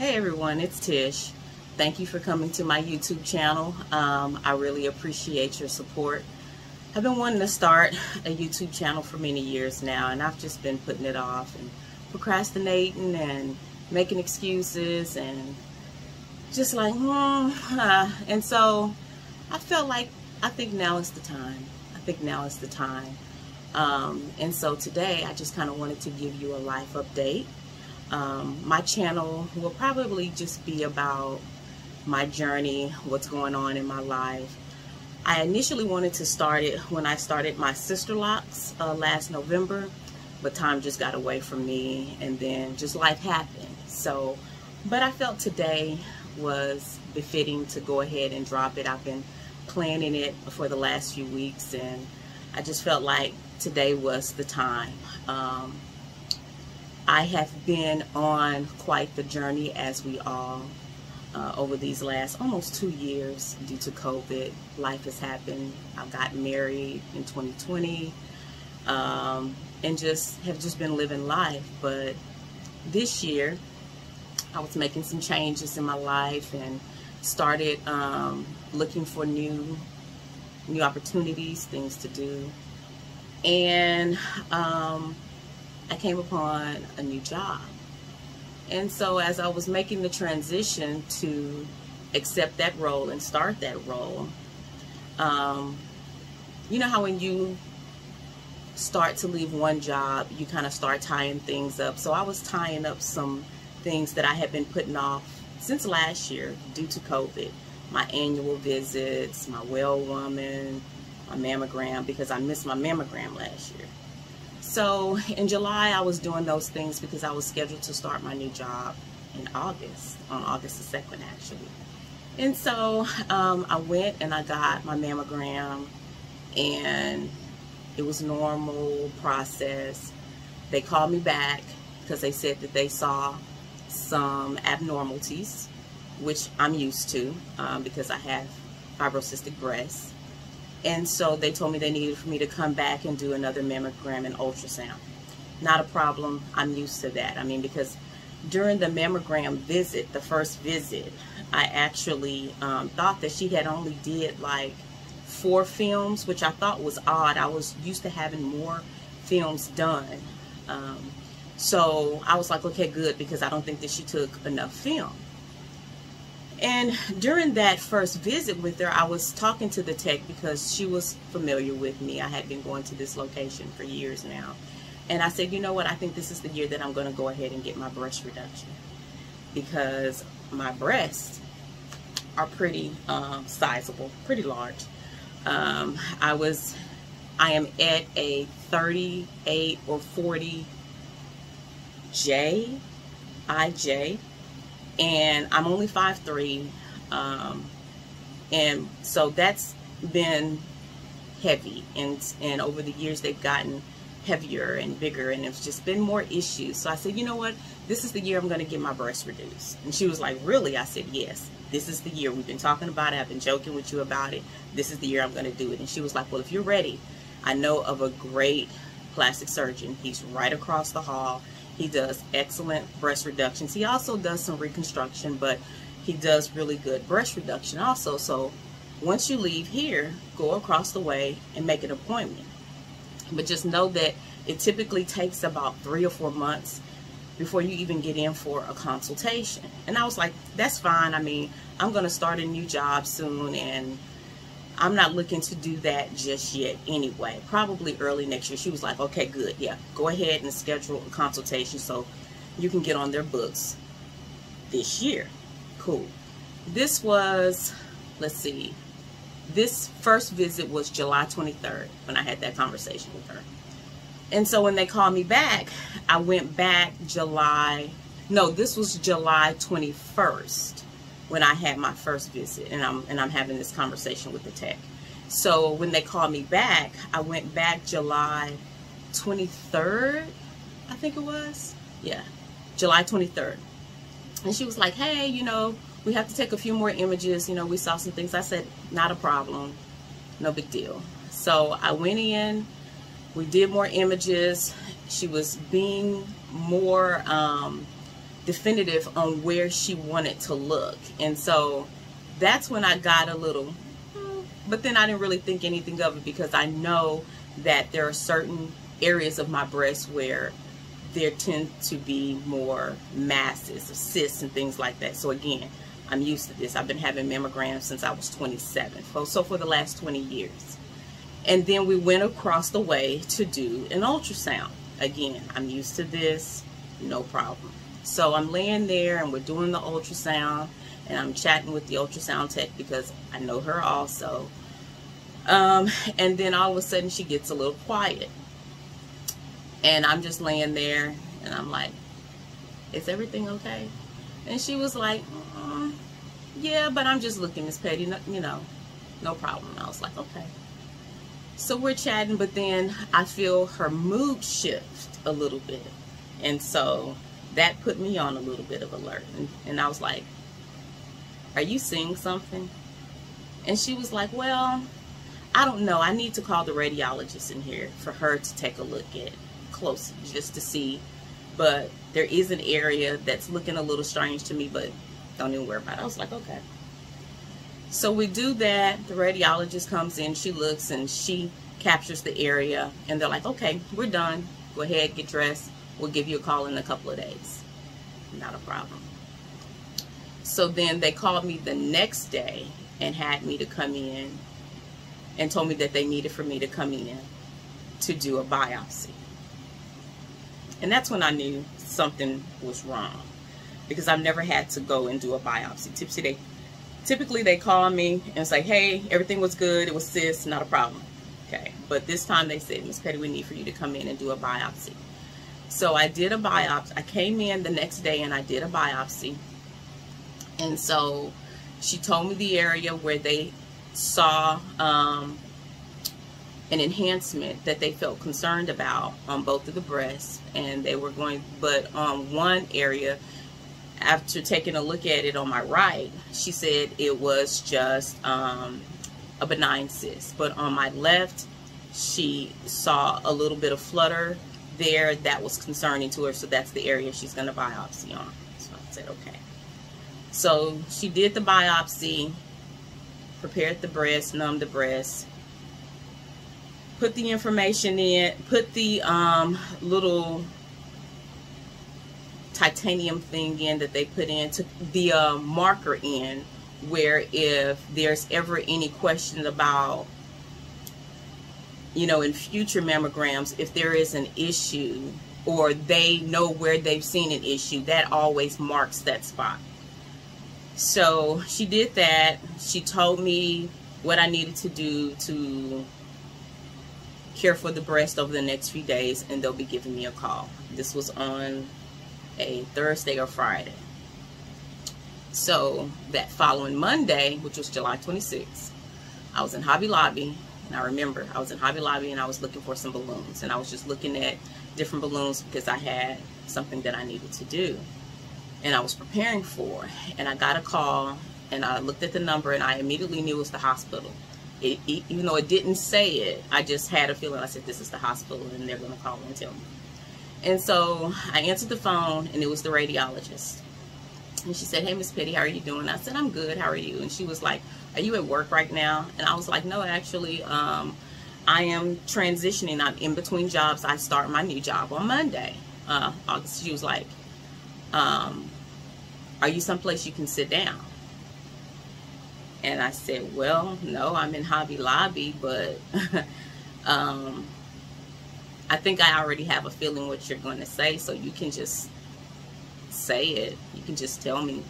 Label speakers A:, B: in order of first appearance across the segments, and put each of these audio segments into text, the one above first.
A: Hey everyone, it's Tish. Thank you for coming to my YouTube channel. I really appreciate your support. I've been wanting to start a YouTube channel for many years now, and I've just been putting it off and procrastinating and making excuses and just like, and so I felt like I think now is the time. And so today I just kind of wanted to give you a life update. My channel will probably just be about my journey, what's going on in my life. I initially wanted to start it when I started my sister locks last November, but time just got away from me, and then just life happened. So, but I felt today was befitting to go ahead and drop it. I've been planning it for the last few weeks, and I just felt like today was the time. I have been on quite the journey, as we all, over these last almost 2 years due to COVID. Life has happened. I got married in 2020, and have just been living life. But this year, I was making some changes in my life and started looking for new opportunities, things to do, and I came upon a new job. And so as I was making the transition to accept that role and start that role, you know how when you start to leave one job, you kind of start tying things up. So I was tying up some things that I had been putting off since last year due to COVID. My annual visits, my well woman, my mammogram, because I missed my mammogram last year. So in July, I was doing those things because I was scheduled to start my new job in August, on August the 2nd actually. And so I went and I got my mammogram, and it was a normal process. They called me back because they said that they saw some abnormalities, which I'm used to because I have fibrocystic breasts. And so they told me they needed for me to come back and do another mammogram and ultrasound. Not a problem. I'm used to that. I mean, because during the mammogram visit, the first visit, I actually thought that she had only did like 4 films, which I thought was odd. I was used to having more films done. So I was like, okay, good, because I don't think that she took enough film. And during that first visit with her, I was talking to the tech because she was familiar with me. I had been going to this location for years now. And I said, you know what, I think this is the year that I'm going to go ahead and get my breast reduction, because my breasts are pretty sizable, pretty large. I am at a 38 or 40 IJ. And I'm only 5'3", and so that's been heavy, and over the years they've gotten heavier and bigger, and it's just been more issues. So I said, you know what, this is the year I'm going to get my breasts reduced. And she was like, really? I said, yes, this is the year. We've been talking about it. I've been joking with you about it. This is the year I'm going to do it. And she was like, well, if you're ready, I know of a great plastic surgeon. He's right across the hall. He does excellent breast reductions. He also does some reconstruction, but he does really good breast reduction also. So once you leave here, go across the way and make an appointment. But just know that it typically takes about 3 or 4 months before you even get in for a consultation. And I was like, that's fine. I mean, I'm going to start a new job soon, and I'm not looking to do that just yet anyway, probably early next year. She was like, okay, good, yeah, go ahead and schedule a consultation so you can get on their books this year. Cool. This was, let's see, this first visit was July 23rd when I had that conversation with her. And so when they called me back, I went back this was July 21st. When I had my first visit, and I'm having this conversation with the tech. So when they called me back, I went back July 23rd, I think it was. Yeah, July 23rd. And she was like, hey, you know, we have to take a few more images. You know, we saw some things. I said, not a problem, no big deal. So I went in, we did more images. She was being more definitive on where she wanted to look. And so that's when I got a little, but then I didn't really think anything of it, because I know that there are certain areas of my breast where there tend to be more masses, cysts and things like that. So again, I'm used to this. I've been having mammograms since I was 27, so for the last 20 years. And then we went across the way to do an ultrasound. Again, I'm used to this, no problem. So I'm laying there and we're doing the ultrasound, and I'm chatting with the ultrasound tech because I know her also. And then all of a sudden she gets a little quiet. And I'm just laying there and I'm like, is everything okay? And she was like, yeah, but I'm just looking, Miss Petty, you know, no problem. And I was like, okay. So we're chatting, but then I feel her mood shift a little bit. And so that put me on a little bit of alert. And I was like, are you seeing something? And she was like, well, I don't know. I need to call the radiologist in here for her to take a look at close, just to see. But there is an area that's looking a little strange to me, but don't even worry about it. I was like, okay. So we do that. The radiologist comes in, she looks, and she captures the area. And they're like, okay, we're done. Go ahead, get dressed. We'll give you a call in a couple of days. Not a problem. So then they called me the next day and had me to come in and told me that they needed for me to come in to do a biopsy. And that's when I knew something was wrong, because I've never had to go and do a biopsy. Typically they call me and say, hey, everything was good, it was cyst, not a problem. Okay, but this time they said, Miss Petty, we need for you to come in and do a biopsy. So I did a biopsy. I came in the next day and I did a biopsy. And so she told me the area where they saw an enhancement that they felt concerned about on both of the breasts, and they were going, but on one area, after taking a look at it on my right, she said it was just a benign cyst. But on my left, she saw a little bit of flutter there that was concerning to her, so that's the area she's going to biopsy on. So I said, okay. So she did the biopsy, prepared the breast, numbed the breast, put the information in, put the little titanium thing in that they put in, took the marker in, where if there's ever any question about, you know, in future mammograms, if there is an issue or they know where they've seen an issue, that always marks that spot. So she did that. She told me what I needed to do to care for the breast over the next few days, and they'll be giving me a call. This was on a Thursday or Friday. So that following Monday, which was July 26th, I was in Hobby Lobby, and I remember I was in Hobby Lobby and I was looking for some balloons, and I was just looking at different balloons because I had something that I needed to do and I was preparing for, and I got a call and I looked at the number and I immediately knew it was the hospital. Even though it didn't say it, I just had a feeling. I said, this is the hospital and they're going to call and tell me. And so I answered the phone and it was the radiologist. And she said, hey, Miss Petty, how are you doing? I said, I'm good. How are you? And she was like, are you at work right now? And I was like, no, actually, I am transitioning. I'm in between jobs. I start my new job on Monday. She was like, are you someplace you can sit down? And I said, well, no, I'm in Hobby Lobby, but I think I already have a feeling what you're going to say, so you can just say it. You can just tell me.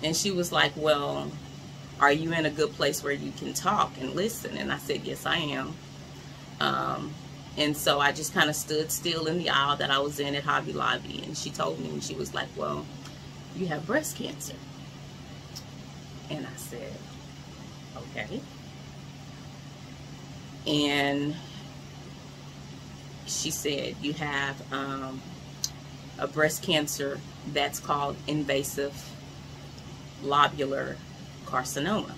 A: And she was like, well, are you in a good place where you can talk and listen? And I said, yes, I am. And so I just kind of stood still in the aisle that I was in at Hobby Lobby, and she told me, and she was like, well, you have breast cancer. And I said, okay. And she said, you have a breast cancer that's called invasive lobular carcinoma.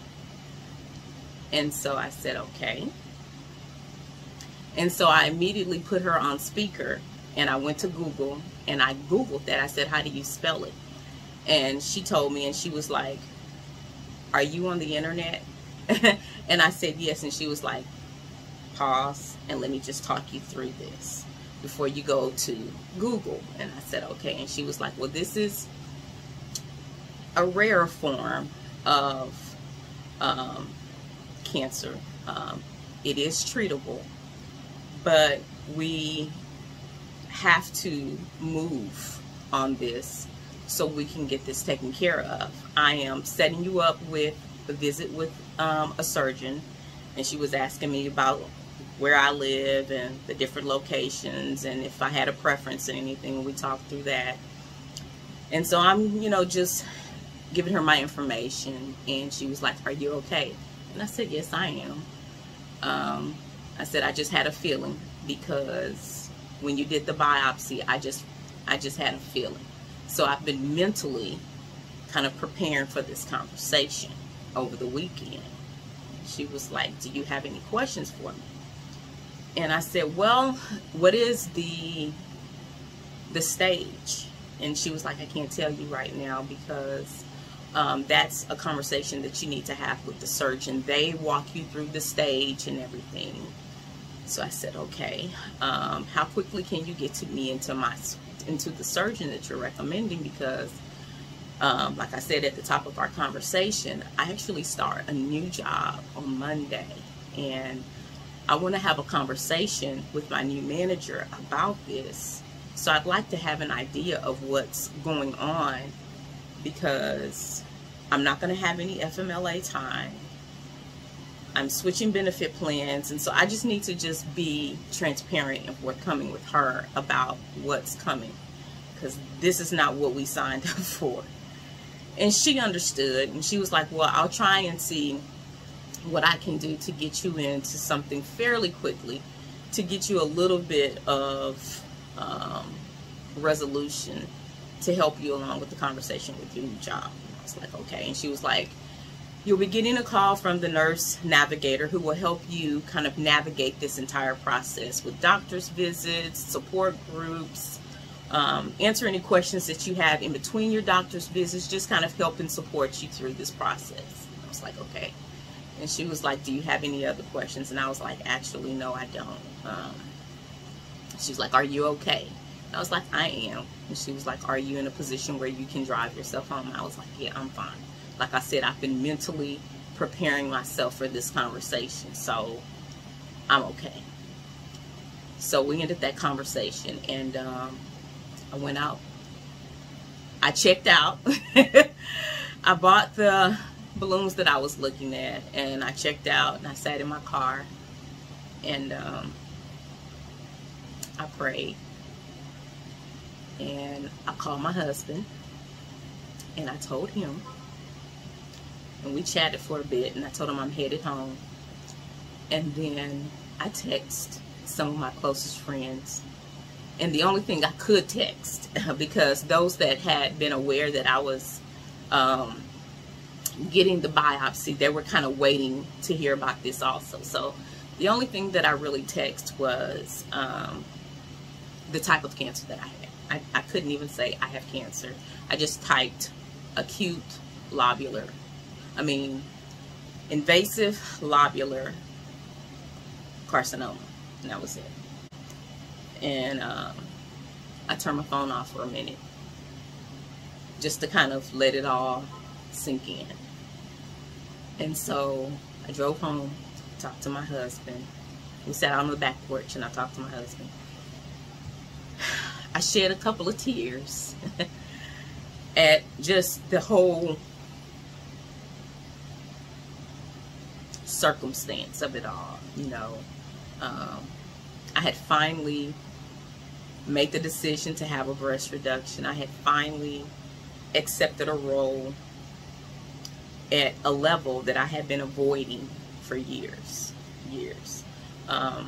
A: And so I said, okay. And so I immediately put her on speaker And I went to Google and I Googled that. I said, how do you spell it? And she told me, and she was like, are you on the internet? And I said, yes. And she was like, pause and let me just talk you through this before you go to Google. And I said, okay. And she was like, well, this is a rare form of cancer. It is treatable, but we have to move on this so we can get this taken care of. I am setting you up with a visit with a surgeon, and she was asking me about where I live and the different locations and if I had a preference in anything. We talked through that. And so I'm, you know, just giving her my information, and she was like, are you okay? And I said, yes, I am. I said, I just had a feeling, because when you did the biopsy, I just had a feeling. So I've been mentally kind of preparing for this conversation over the weekend. She was like, do you have any questions for me? And I said, well, what is the stage? And she was like, I can't tell you right now, because that's a conversation that you need to have with the surgeon. They walk you through the stage and everything. So I said, okay, how quickly can you get to me into the surgeon that you're recommending? Because like I said at the top of our conversation, I actually start a new job on Monday, and I want to have a conversation with my new manager about this. So I'd like to have an idea of what's going on, because I'm not going to have any FMLA time. I'm switching benefit plans, and so I just need to just be transparent and forthcoming with her about what's coming, because this is not what we signed up for. And she understood, and she was like, well, I'll try and see what I can do to get you into something fairly quickly, to get you a little bit of resolution to help you along with the conversation with your new job. And I was like, okay. And she was like, you'll be getting a call from the nurse navigator who will help you kind of navigate this entire process with doctor's visits, support groups, answer any questions that you have in between your doctor's visits, just kind of help and support you through this process. I was like, okay. And she was like, do you have any other questions? And I was like, actually, no, I don't. She was like, are you okay? And I was like, I am. And she was like, are you in a position where you can drive yourself home? And I was like, yeah, I'm fine. Like I said, I've been mentally preparing myself for this conversation, so I'm okay. So we ended that conversation, and I went out. I checked out. I bought the balloons that I was looking at, and I checked out, and I sat in my car, and I prayed, and I called my husband, and I told him, and we chatted for a bit, and I told him I'm headed home. And then I text some of my closest friends, and the only thing I could text, because those that had been aware that I was getting the biopsy, they were kind of waiting to hear about this also. So the only thing that I really text was the type of cancer that I had. I couldn't even say I have cancer. I just typed invasive lobular carcinoma, and that was it. And I turned my phone off for a minute, just to kind of let it all sink in. And so I drove home, talked to my husband. We sat on the back porch, and I talked to my husband. I shed a couple of tears at just the whole circumstance of it all. You know, I had finally made the decision to have a breast reduction. I had finally accepted a role at a level that I had been avoiding for years. I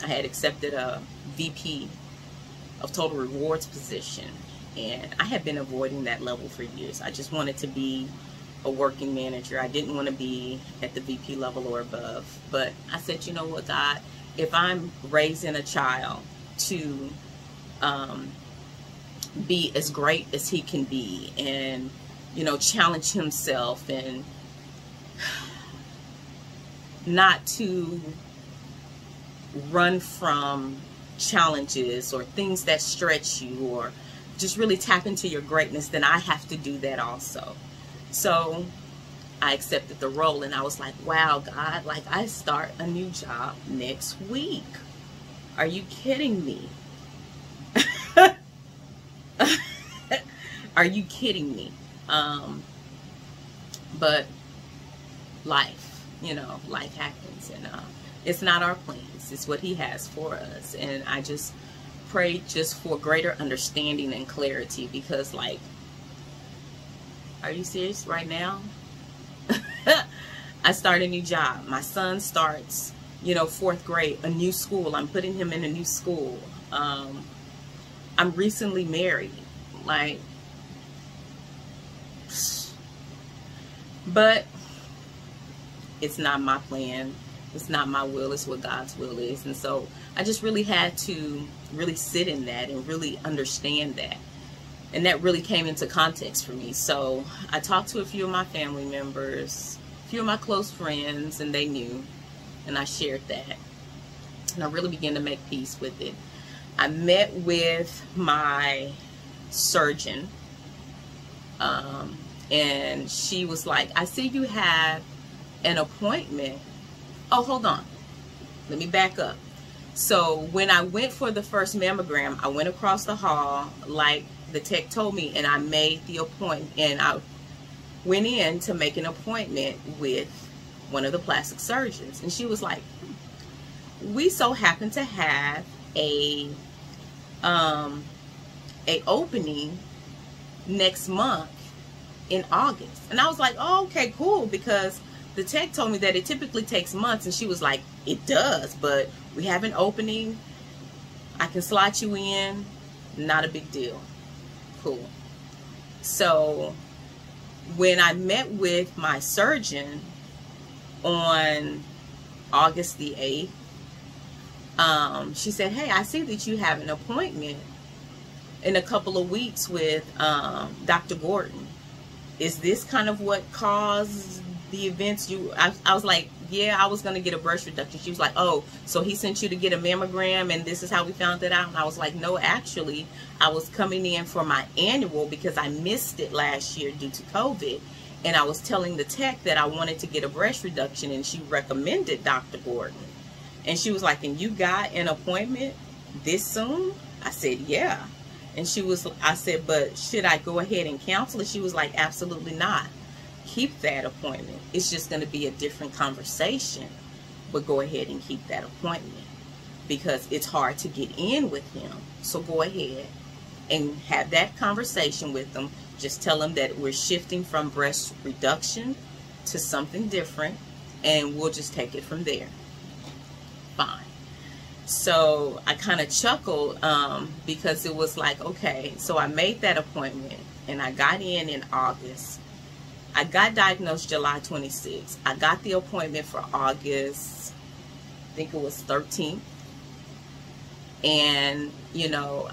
A: had accepted a VP of total rewards position, and I had been avoiding that level for years. I just wanted to be a working manager. I didn't want to be at the VP level or above. But I said, you know what, God, if I'm raising a child to be as great as he can be, and, you know, challenge himself, and not to run from challenges or things that stretch you, or just really tap into your greatness, then I have to do that also. So I accepted the role, and I was like, wow, God, like, I start a new job next week. Are you kidding me? Are you kidding me? But life, you know, life happens, and it's not our plans. It's what he has for us. And I just pray just for greater understanding and clarity, because, like, are you serious right now? I start a new job. My son starts, you know, 4th grade, a new school. I'm putting him in a new school. I'm recently married. Like, but it's not my plan. It's not my will. It's what God's will is. And so I just really had to really sit in that and really understand that. And that really came into context for me. So I talked to a few of my family members, a few of my close friends, and they knew. And I shared that. And I really began to make peace with it. I met with my surgeon. And she was like, I see you have an appointment. Oh, hold on. Let me back up. So when I went for the first mammogram, I went across the hall like the tech told me, and I made the appointment, and I went in to make an appointment with one of the plastic surgeons. And she was like, we so happen to have a opening next month in August. And I was like, oh, okay, cool, because the tech told me that it typically takes months. And she was like, it does, but we have an opening. I can slot you in. Not a big deal. Cool. So when I met with my surgeon on August the 8th, she said, hey, I see that you have an appointment in a couple of weeks with Dr. Gordon. Is this kind of what caused the events? I was like, yeah, I was going to get a breast reduction. She was like, oh, so he sent you to get a mammogram and this is how we found it out? And I was like, no, actually, I was coming in for my annual because I missed it last year due to COVID. And I was telling the tech that I wanted to get a breast reduction, and she recommended Dr. Gordon. And she was like, and you got an appointment this soon? I said, yeah. And I said, but should I go ahead and cancel it? She was like, absolutely not. Keep that appointment. It's just going to be a different conversation, but go ahead and keep that appointment because it's hard to get in with him. So go ahead and have that conversation with them. Just tell them that we're shifting from breast reduction to something different, and we'll just take it from there. Fine. So I kind of chuckled because it was like, okay, so I made that appointment and I got in August. I got diagnosed July 26th. I got the appointment for August, I think it was 13th. And, you know,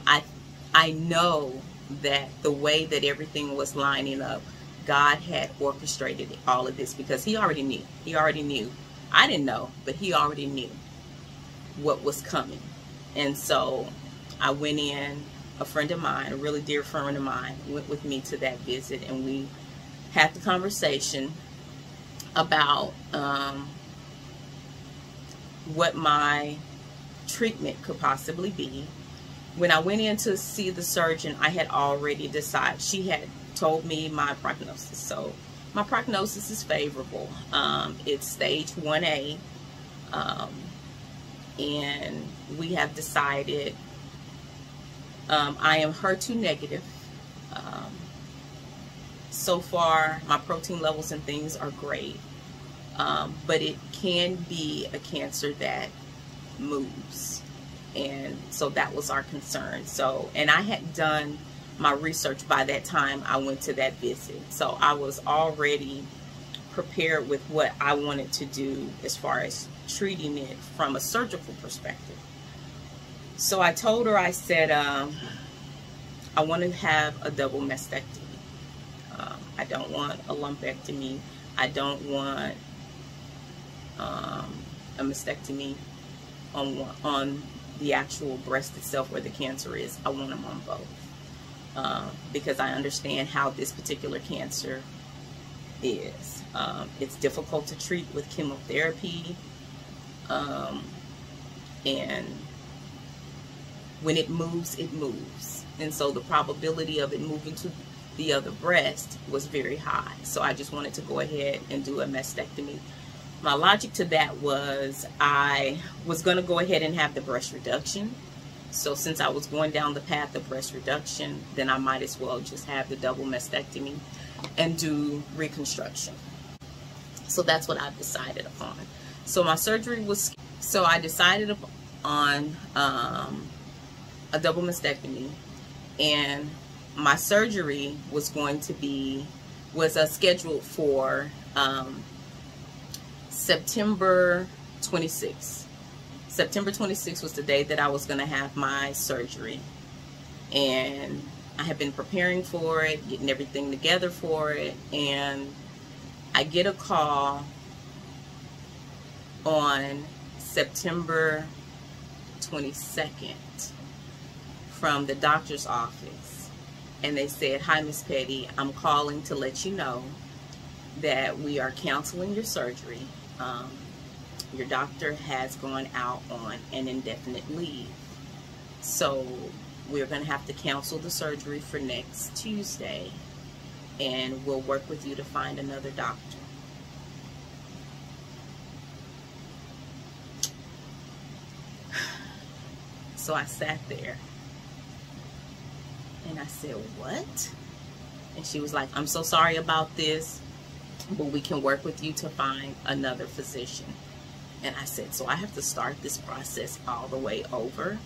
A: I know that the way that everything was lining up, God had orchestrated all of this because he already knew. He already knew. I didn't know, but he already knew what was coming. And so I went in. A friend of mine, a really dear friend of mine, went with me to that visit, and we had the conversation about what my treatment could possibly be. When I went in to see the surgeon, I had already decided. She had told me my prognosis. So my prognosis is favorable. It's stage 1A. And we have decided I am HER2 negative. So far, my protein levels and things are great. But it can be a cancer that moves. And so that was our concern. So, and I had done my research by that time I went to that visit. So I was already prepared with what I wanted to do as far as treating it from a surgical perspective. So I told her, I said, I want to have a double mastectomy. I don't want a lumpectomy. I don't want a mastectomy on the actual breast itself where the cancer is. I want them on both because I understand how this particular cancer is. It's difficult to treat with chemotherapy, and when it moves, it moves. And so the probability of it moving to the other breast was very high. So I just wanted to go ahead and do a mastectomy. My logic to that was I was going to go ahead and have the breast reduction. So since I was going down the path of breast reduction, then I might as well just have the double mastectomy and do reconstruction. So that's what I decided upon. So my surgery was, so I decided on a double mastectomy, and my surgery was going to be, was scheduled for September 26th. September 26th was the day that I was going to have my surgery, and I had been preparing for it, getting everything together for it, and I get a call on September 22nd from the doctor's office, and they said, "Hi, Miss Petty, I'm calling to let you know that we are canceling your surgery. Your doctor has gone out on an indefinite leave, so we're going to have to cancel the surgery for next Tuesday, and we'll work with you to find another doctor." So I sat there and I said, "What?" And she was like, "I'm so sorry about this, but we can work with you to find another physician." And I said, "So I have to start this process all the way over?"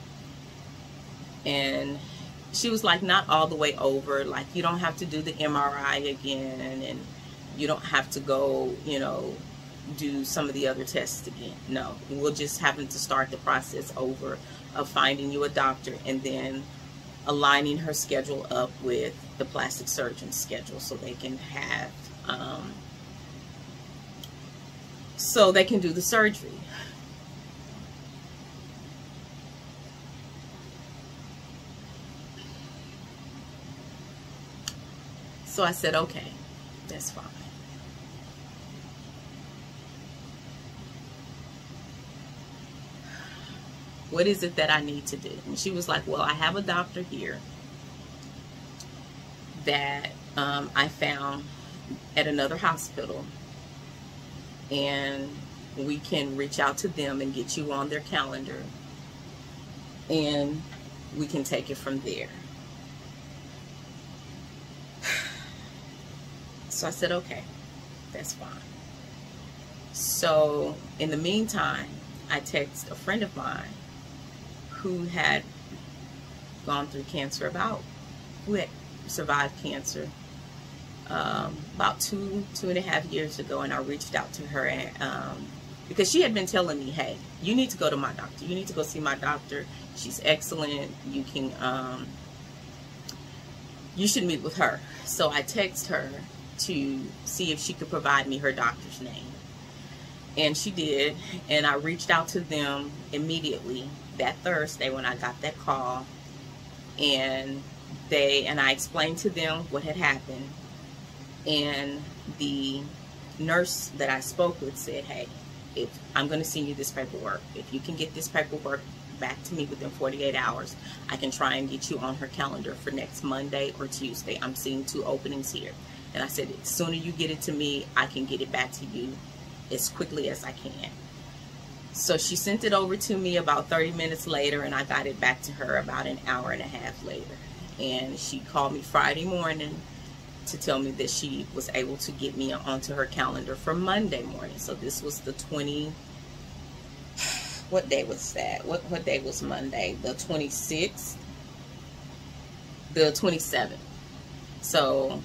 A: And she was like, "Not all the way over. Like, you don't have to do the MRI again, and you don't have to go, you know, do some of the other tests again. No, we'll just have to start the process over of finding you a doctor and then aligning her schedule up with the plastic surgeon's schedule so they can have so they can do the surgery." So I said, "Okay, that's fine." What is it that I need to do? And she was like, "Well, I have a doctor here that I found at another hospital, and we can reach out to them and get you on their calendar, and we can take it from there." So I said, "Okay, that's fine." So in the meantime, I texted a friend of mine who had gone through cancer, who had survived cancer about two and a half years ago, and I reached out to her because she had been telling me, "Hey, you need to go to my doctor. You need to go see my doctor. She's excellent. You can, you should meet with her." So I texted her to see if she could provide me her doctor's name, and she did. And I reached out to them immediately that Thursday when I got that call, and I explained to them what had happened, and the nurse that I spoke with said, "Hey, if I'm going to send you this paperwork, if you can get this paperwork back to me within 48 hours, I can try and get you on her calendar for next Monday or Tuesday. I'm seeing 2 openings here." And I said, "The sooner you get it to me, I can get it back to you as quickly as I can." So she sent it over to me about 30 minutes later, and I got it back to her about an hour and a half later. And she called me Friday morning to tell me that she was able to get me onto her calendar for Monday morning. So this was the what day was that? What day was Monday? The 26th? The 27th. So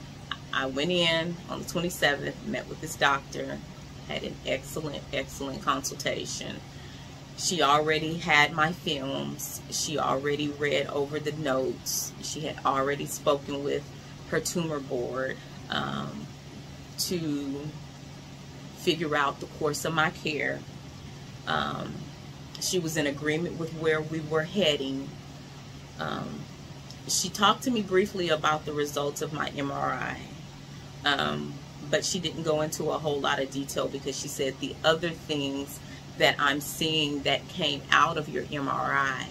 A: I went in on the 27th, met with this doctor, had an excellent consultation, She already had my films. She already read over the notes. She had already spoken with her tumor board to figure out the course of my care. She was in agreement with where we were heading. She talked to me briefly about the results of my MRI, but she didn't go into a whole lot of detail because she said the other things that I'm seeing that came out of your MRI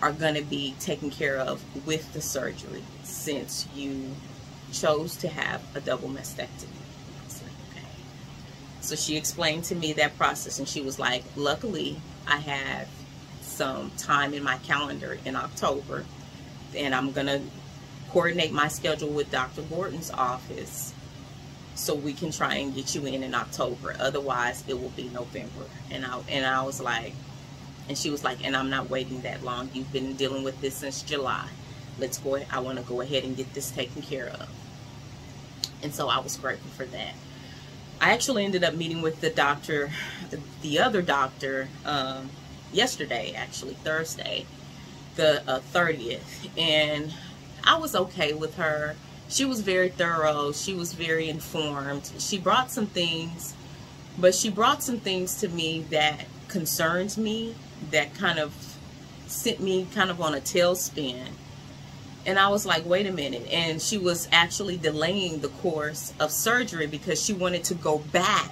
A: are going to be taken care of with the surgery since you chose to have a double mastectomy. I was like, okay. So she explained to me that process, and she was like, luckily I have some time in my calendar in October, and I'm going to coordinate my schedule with Dr. Gordon's office so we can try and get you in October. Otherwise, it will be November. And I was like, and she was like, and I'm not waiting that long. You've been dealing with this since July. Let's go. I want to go ahead and get this taken care of. And so I was grateful for that. I actually ended up meeting with the doctor, the other doctor, yesterday, actually Thursday, the 30th, and I was okay with her. She was very thorough. She was very informed. She brought some things, but she brought some things to me that concerned me, that kind of sent me kind of on a tailspin. And I was like, wait a minute. And she was actually delaying the course of surgery because she wanted to go back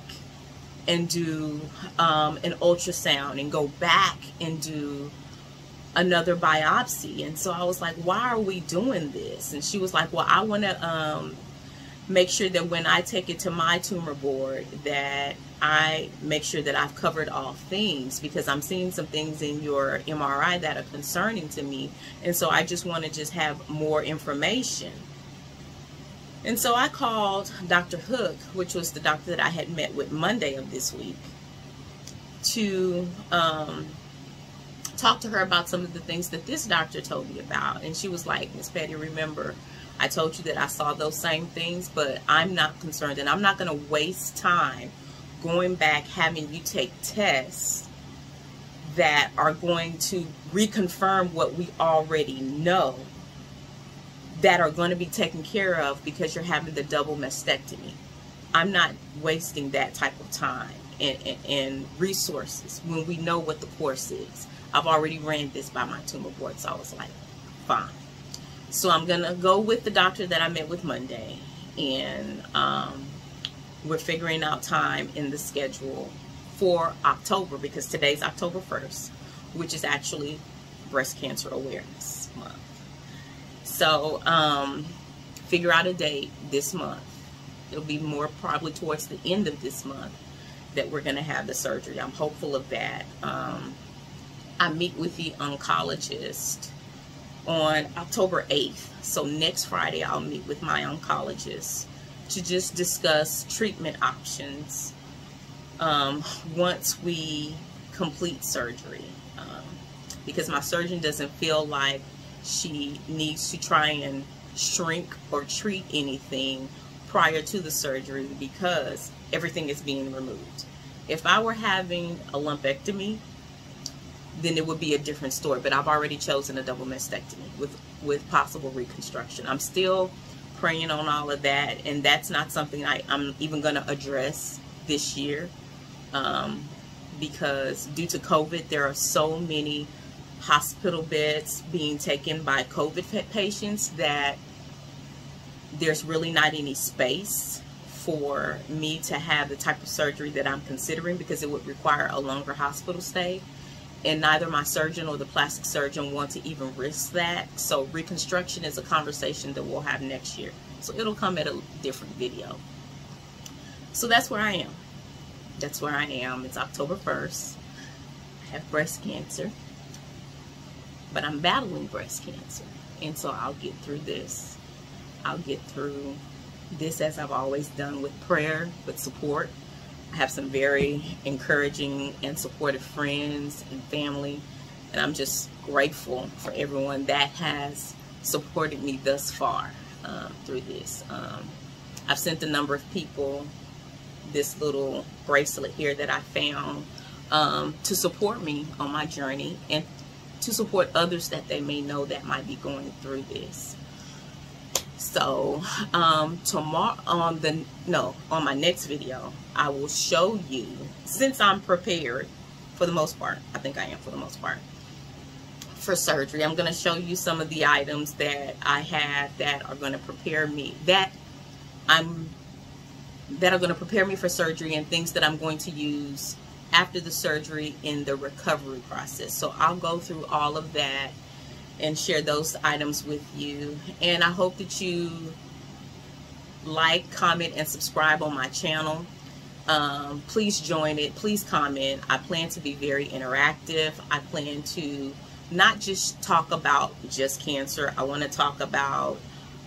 A: and do an ultrasound and go back and do another biopsy. And so I was like, why are we doing this? And she was like, well, I want to make sure that when I take it to my tumor board that I make sure that I've covered all things, because I'm seeing some things in your MRI that are concerning to me, and so I just want to just have more information. And so I called Dr. Hook, which was the doctor that I had met with Monday of this week, to talk to her about some of the things that this doctor told me about. And she was like, Miss Patty, remember, I told you that I saw those same things, but I'm not concerned, and I'm not going to waste time going back having you take tests that are going to reconfirm what we already know, that are going to be taken care of because you're having the double mastectomy. I'm not wasting that type of time and resources when we know what the course is. I've already ran this by my tumor board, so I was like, fine. So I'm going to go with the doctor that I met with Monday, and we're figuring out time in the schedule for October, because today's October 1st, which is actually Breast Cancer Awareness Month. So figure out a date this month. It'll be more probably towards the end of this month that we're going to have the surgery. I'm hopeful of that. I meet with the oncologist on October 8th. So next Friday, I'll meet with my oncologist to just discuss treatment options once we complete surgery. Because my surgeon doesn't feel like she needs to try and shrink or treat anything prior to the surgery, because everything is being removed. If I were having a lumpectomy, then it would be a different story, but I've already chosen a double mastectomy with possible reconstruction. I'm still praying on all of that, and that's not something I'm even going to address this year, because due to COVID, there are so many hospital beds being taken by COVID patients that there's really not any space for me to have the type of surgery that I'm considering, because it would require a longer hospital stay. And neither my surgeon or the plastic surgeon want to even risk that. So reconstruction is a conversation that we'll have next year. So it'll come at a different video. So that's where I am. That's where I am. It's October 1st. I have breast cancer, but I'm battling breast cancer. And so I'll get through this. I'll get through this as I've always done, with prayer, with support. I have some very encouraging and supportive friends and family, and I'm just grateful for everyone that has supported me thus far through this. I've sent a number of people this little bracelet here that I found to support me on my journey and to support others that they may know that might be going through this. So tomorrow on my next video, I will show you, since I'm prepared for the most part, I think I am for the most part, for surgery. I'm going to show you some of the items that I have that are going to prepare me, that are going to prepare me for surgery, and things that I'm going to use after the surgery in the recovery process. So I'll go through all of that and share those items with you. And I hope that you like, comment, and subscribe on my channel. Please join it. Please comment. I plan to be very interactive. I plan to not just talk about just cancer. I want to talk about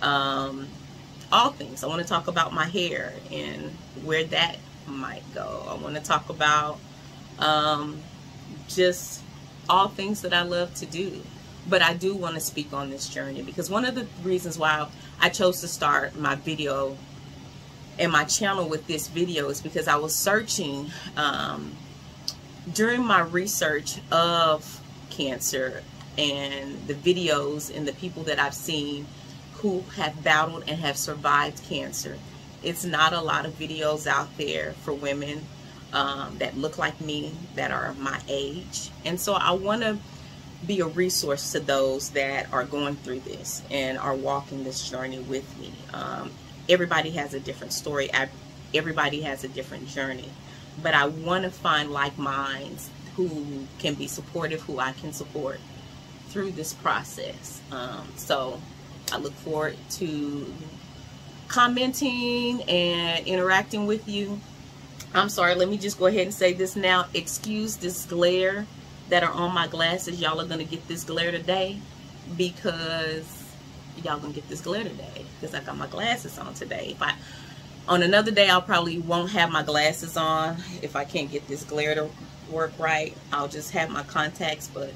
A: all things. I want to talk about my hair and where that might go. I want to talk about just all things that I love to do. But I do want to speak on this journey, because one of the reasons why I chose to start my video and my channel with this video is because I was searching during my research of cancer and the videos and the people that I've seen who have battled and have survived cancer. It's not a lot of videos out there for women that look like me, that are my age. And so I want to be a resource to those that are going through this and are walking this journey with me. Everybody has a different story. Everybody has a different journey. But I want to find like minds who can be supportive, who I can support through this process. So I look forward to commenting and interacting with you. I'm sorry, let me just go ahead and say this now. Excuse this glare that are on my glasses. Y'all are going to get this glare today because y'all going to get this glare today because I got my glasses on today. On another day, I'll probably won't have my glasses on. If I can't get this glare to work right, I'll just have my contacts, but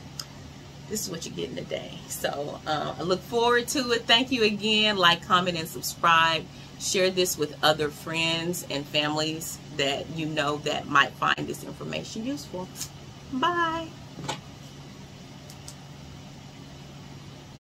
A: this is what you're getting today. So I look forward to it. Thank you again. Like, comment, and subscribe. Share this with other friends and families that you know that might find this information useful. Bye.